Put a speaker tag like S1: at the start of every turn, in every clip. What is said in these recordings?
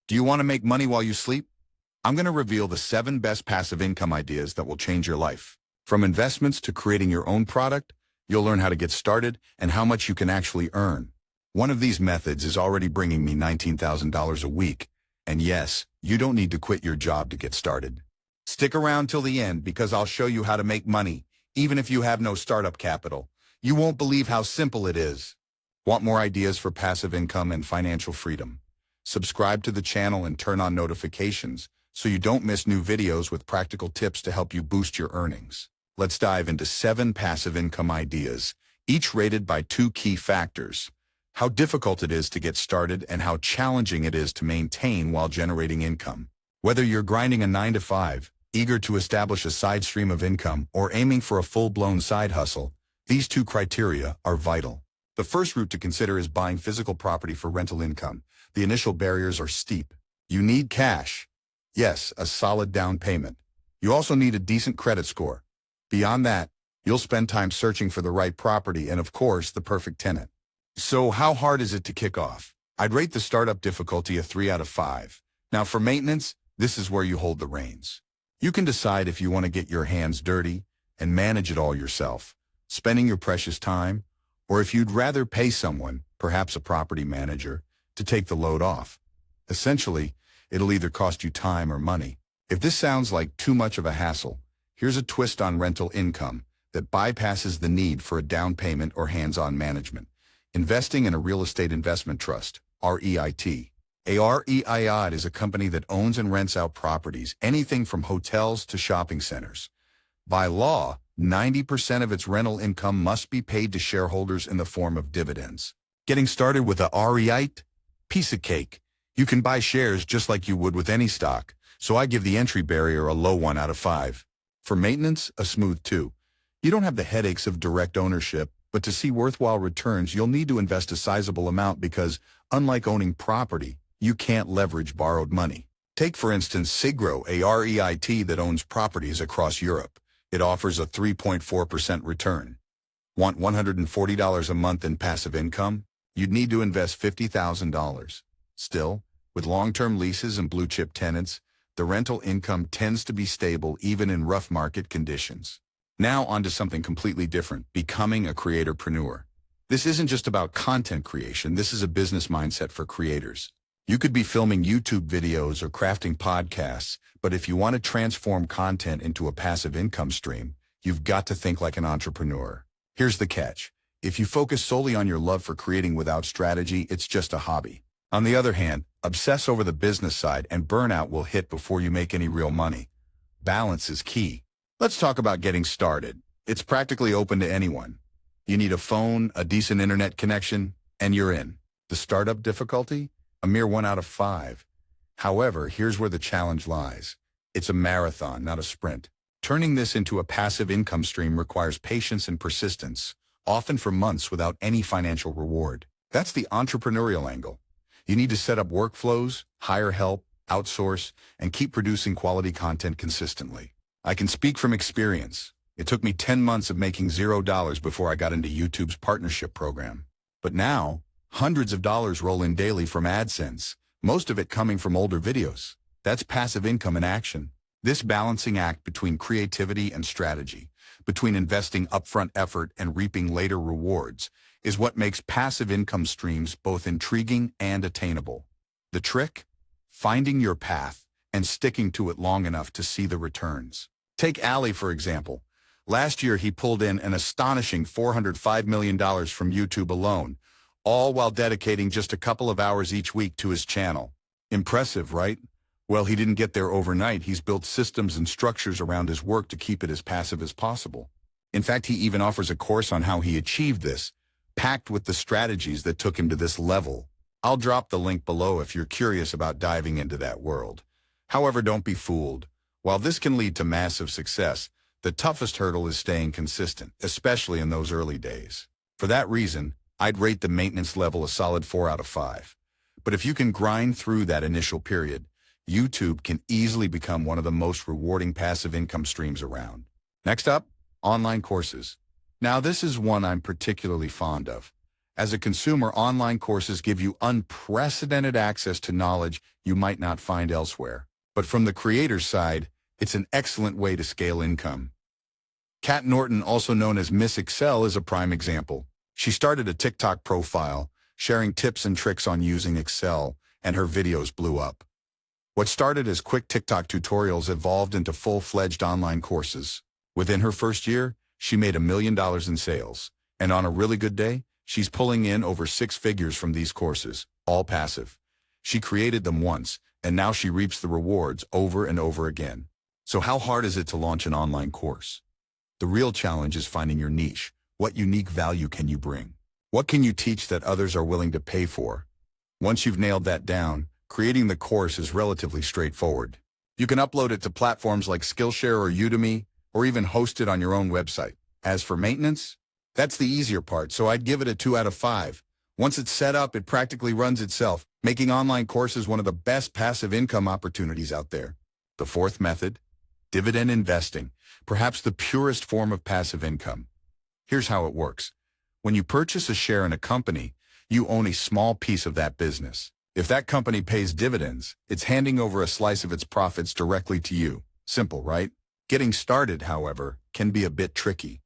S1: Do you want to make money while you sleep? I'm going to reveal the 7 best passive income ideas that will change your life. From investments to creating your own product, you'll learn how to get started and how much you can actually earn. One of these methods is already bringing me $19,000 a week. And yes, you don't need to quit your job to get started. Stick around till the end because I'll show you how to make money, even if you have no startup capital. You won't believe how simple it is. Want more ideas for passive income and financial freedom? Subscribe to the channel and turn on notifications so you don't miss new videos with practical tips to help you boost your earnings. Let's dive into 7 passive income ideas, each rated by 2 key factors: how difficult it is to get started and how challenging it is to maintain while generating income. Whether you're grinding a 9-to-5, eager to establish a side stream of income, or aiming for a full-blown side hustle, these 2 criteria are vital. The first route to consider is buying physical property for rental income. The initial barriers are steep. You need cash. Yes, a solid down payment. You also need a decent credit score. Beyond that, you'll spend time searching for the right property and, of course, the perfect tenant. So how hard is it to kick off? I'd rate the startup difficulty a 3 out of 5. Now for maintenance, this is where you hold the reins. You can decide if you want to get your hands dirty and manage it all yourself, spending your precious time, or if you'd rather pay someone, perhaps a property manager, to take the load off. Essentially, it'll either cost you time or money. If this sounds like too much of a hassle, here's a twist on rental income that bypasses the need for a down payment or hands-on management. Investing in a real estate investment trust, REIT. A REIT is a company that owns and rents out properties, anything from hotels to shopping centers. By law, 90% of its rental income must be paid to shareholders in the form of dividends. Getting started with a REIT? Piece of cake. You can buy shares just like you would with any stock, so I give the entry barrier a low 1 out of 5. For maintenance, a smooth 2. You don't have the headaches of direct ownership, but to see worthwhile returns, you'll need to invest a sizable amount because, unlike owning property, you can't leverage borrowed money. Take, for instance, Sigro, a REIT that owns properties across Europe. It offers a 3.4% return. Want $140 a month in passive income? You'd need to invest $50,000. Still, with long-term leases and blue-chip tenants, the rental income tends to be stable even in rough market conditions. Now onto something completely different, becoming a creatorpreneur. This isn't just about content creation, this is a business mindset for creators. You could be filming YouTube videos or crafting podcasts, but if you want to transform content into a passive income stream, you've got to think like an entrepreneur. Here's the catch. If you focus solely on your love for creating without strategy, it's just a hobby. On the other hand, obsess over the business side and burnout will hit before you make any real money. Balance is key. Let's talk about getting started. It's practically open to anyone. You need a phone, a decent internet connection, and you're in. The startup difficulty? A mere 1 out of 5. However, here's where the challenge lies. It's a marathon, not a sprint. Turning this into a passive income stream requires patience and persistence, often for months without any financial reward. That's the entrepreneurial angle. You need to set up workflows, hire help, outsource, and keep producing quality content consistently. I can speak from experience. It took me 10 months of making $0 before I got into YouTube's partnership program. But now, hundreds of dollars roll in daily from AdSense, most of it coming from older videos. That's passive income in action. This balancing act between creativity and strategy, between investing upfront effort and reaping later rewards, is what makes passive income streams both intriguing and attainable. The trick? Finding your path and sticking to it long enough to see the returns. Take Ali, for example. Last year, he pulled in an astonishing $405 million from YouTube alone, all while dedicating just a couple of hours each week to his channel. Impressive, right? Well, he didn't get there overnight. He's built systems and structures around his work to keep it as passive as possible. In fact, he even offers a course on how he achieved this, packed with the strategies that took him to this level. I'll drop the link below if you're curious about diving into that world. However, don't be fooled. While this can lead to massive success, the toughest hurdle is staying consistent, especially in those early days. For that reason, I'd rate the maintenance level a solid 4 out of 5. But if you can grind through that initial period, YouTube can easily become one of the most rewarding passive income streams around. Next up, online courses. Now this is one I'm particularly fond of. As a consumer, online courses give you unprecedented access to knowledge you might not find elsewhere. But from the creator's side, it's an excellent way to scale income. Kat Norton, also known as Miss Excel, is a prime example. She started a TikTok profile, sharing tips and tricks on using Excel, and her videos blew up. What started as quick TikTok tutorials evolved into full-fledged online courses. Within her first year, she made $1 million in sales, and on a really good day, she's pulling in over 6 figures from these courses, all passive. She created them once, and now she reaps the rewards over and over again. So how hard is it to launch an online course? The real challenge is finding your niche. What unique value can you bring? What can you teach that others are willing to pay for? Once you've nailed that down, creating the course is relatively straightforward. You can upload it to platforms like Skillshare or Udemy, or even host it on your own website. As for maintenance, that's the easier part, so I'd give it a 2 out of 5. Once it's set up, it practically runs itself, making online courses one of the best passive income opportunities out there. The fourth method, dividend investing, perhaps the purest form of passive income. Here's how it works. When you purchase a share in a company, you own a small piece of that business. If that company pays dividends, it's handing over a slice of its profits directly to you. Simple, right? Getting started, however, can be a bit tricky.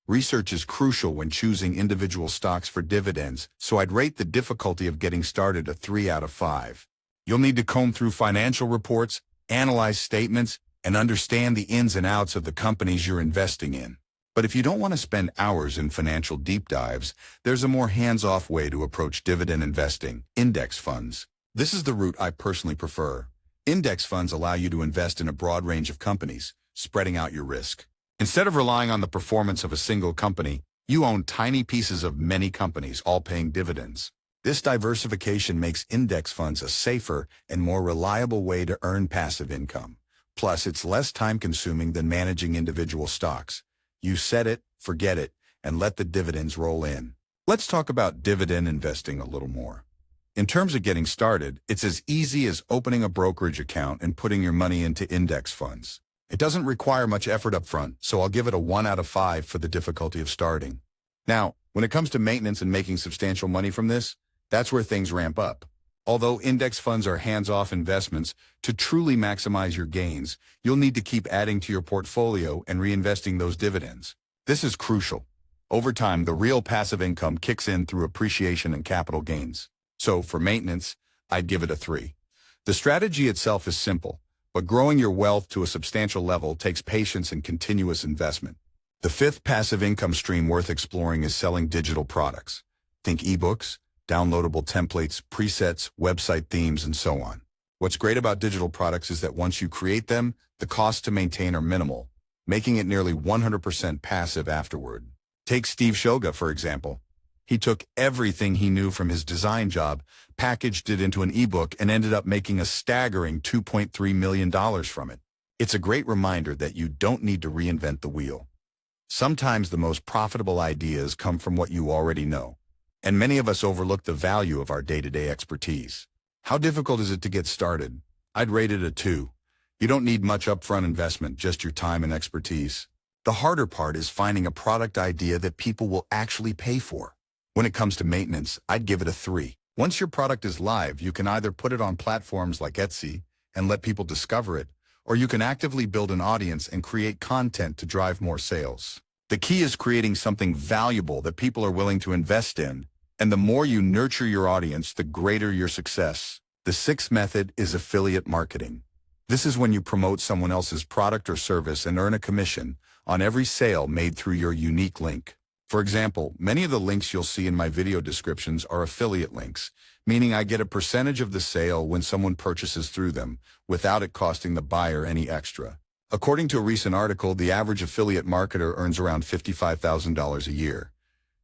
S1: Research is crucial when choosing individual stocks for dividends, so I'd rate the difficulty of getting started a 3 out of 5. You'll need to comb through financial reports, analyze statements, and understand the ins and outs of the companies you're investing in. But if you don't want to spend hours in financial deep dives, there's a more hands-off way to approach dividend investing: index funds. This is the route I personally prefer. Index funds allow you to invest in a broad range of companies, spreading out your risk. Instead of relying on the performance of a single company, you own tiny pieces of many companies, all paying dividends. This diversification makes index funds a safer and more reliable way to earn passive income. Plus, it's less time-consuming than managing individual stocks. You set it, forget it, and let the dividends roll in. Let's talk about dividend investing a little more. In terms of getting started, it's as easy as opening a brokerage account and putting your money into index funds. It doesn't require much effort up front, so I'll give it a 1 out of 5 for the difficulty of starting. Now, when it comes to maintenance and making substantial money from this, that's where things ramp up. Although index funds are hands-off investments, to truly maximize your gains, you'll need to keep adding to your portfolio and reinvesting those dividends. This is crucial. Over time, the real passive income kicks in through appreciation and capital gains. So, for maintenance, I'd give it a 3. The strategy itself is simple, but growing your wealth to a substantial level takes patience and continuous investment. The fifth passive income stream worth exploring is selling digital products. Think ebooks, downloadable templates, presets, website themes, and so on. What's great about digital products is that once you create them, the costs to maintain are minimal, making it nearly 100% passive afterward. Take Steve Shoga, for example. He took everything he knew from his design job, packaged it into an ebook, and ended up making a staggering $2.3 million from it. It's a great reminder that you don't need to reinvent the wheel. Sometimes the most profitable ideas come from what you already know, and many of us overlook the value of our day-to-day expertise. How difficult is it to get started? I'd rate it a 2. You don't need much upfront investment, just your time and expertise. The harder part is finding a product idea that people will actually pay for. When it comes to maintenance, I'd give it a 3. Once your product is live, you can either put it on platforms like Etsy and let people discover it, or you can actively build an audience and create content to drive more sales. The key is creating something valuable that people are willing to invest in, and the more you nurture your audience, the greater your success. The sixth method is affiliate marketing. This is when you promote someone else's product or service and earn a commission on every sale made through your unique link. For example, many of the links you'll see in my video descriptions are affiliate links, meaning I get a percentage of the sale when someone purchases through them, without it costing the buyer any extra. According to a recent article, the average affiliate marketer earns around $55,000 a year.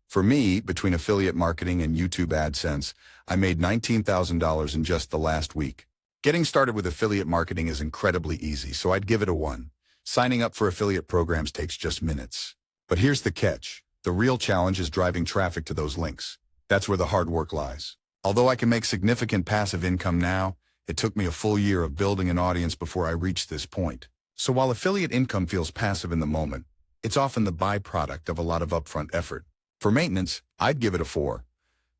S1: For me, between affiliate marketing and YouTube AdSense, I made $19,000 in just the last week. Getting started with affiliate marketing is incredibly easy, so I'd give it a 1. Signing up for affiliate programs takes just minutes. But here's the catch. The real challenge is driving traffic to those links. That's where the hard work lies. Although I can make significant passive income now, it took me a full year of building an audience before I reached this point. So while affiliate income feels passive in the moment, it's often the byproduct of a lot of upfront effort. For maintenance, I'd give it a 4.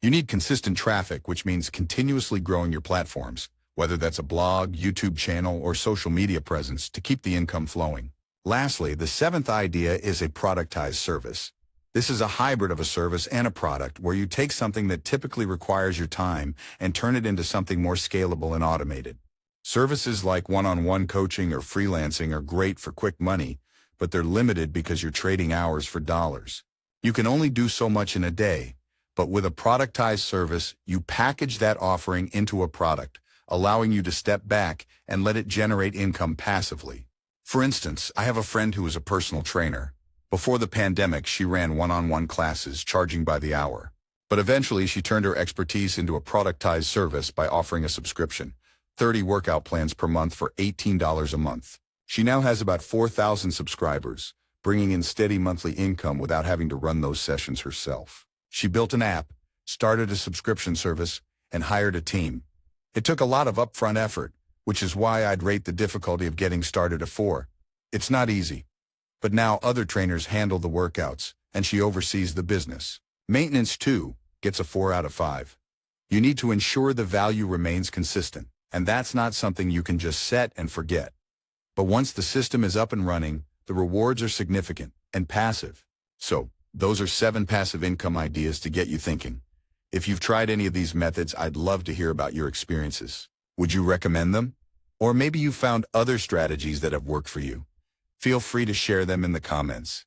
S1: You need consistent traffic, which means continuously growing your platforms, whether that's a blog, YouTube channel, or social media presence, to keep the income flowing. Lastly, the seventh idea is a productized service. This is a hybrid of a service and a product where you take something that typically requires your time and turn it into something more scalable and automated. Services like one-on-one coaching or freelancing are great for quick money, but they're limited because you're trading hours for dollars. You can only do so much in a day, but with a productized service, you package that offering into a product, allowing you to step back and let it generate income passively. For instance, I have a friend who is a personal trainer. Before the pandemic, she ran one-on-one classes, charging by the hour. But eventually, she turned her expertise into a productized service by offering a subscription, 30 workout plans per month for $18 a month. She now has about 4,000 subscribers, bringing in steady monthly income without having to run those sessions herself. She built an app, started a subscription service, and hired a team. It took a lot of upfront effort, which is why I'd rate the difficulty of getting started a 4. It's not easy. But now other trainers handle the workouts, and she oversees the business. Maintenance, too, gets a 4 out of 5. You need to ensure the value remains consistent, and that's not something you can just set and forget. But once the system is up and running, the rewards are significant and passive. So, those are 7 passive income ideas to get you thinking. If you've tried any of these methods, I'd love to hear about your experiences. Would you recommend them? Or maybe you found other strategies that have worked for you. Feel free to share them in the comments.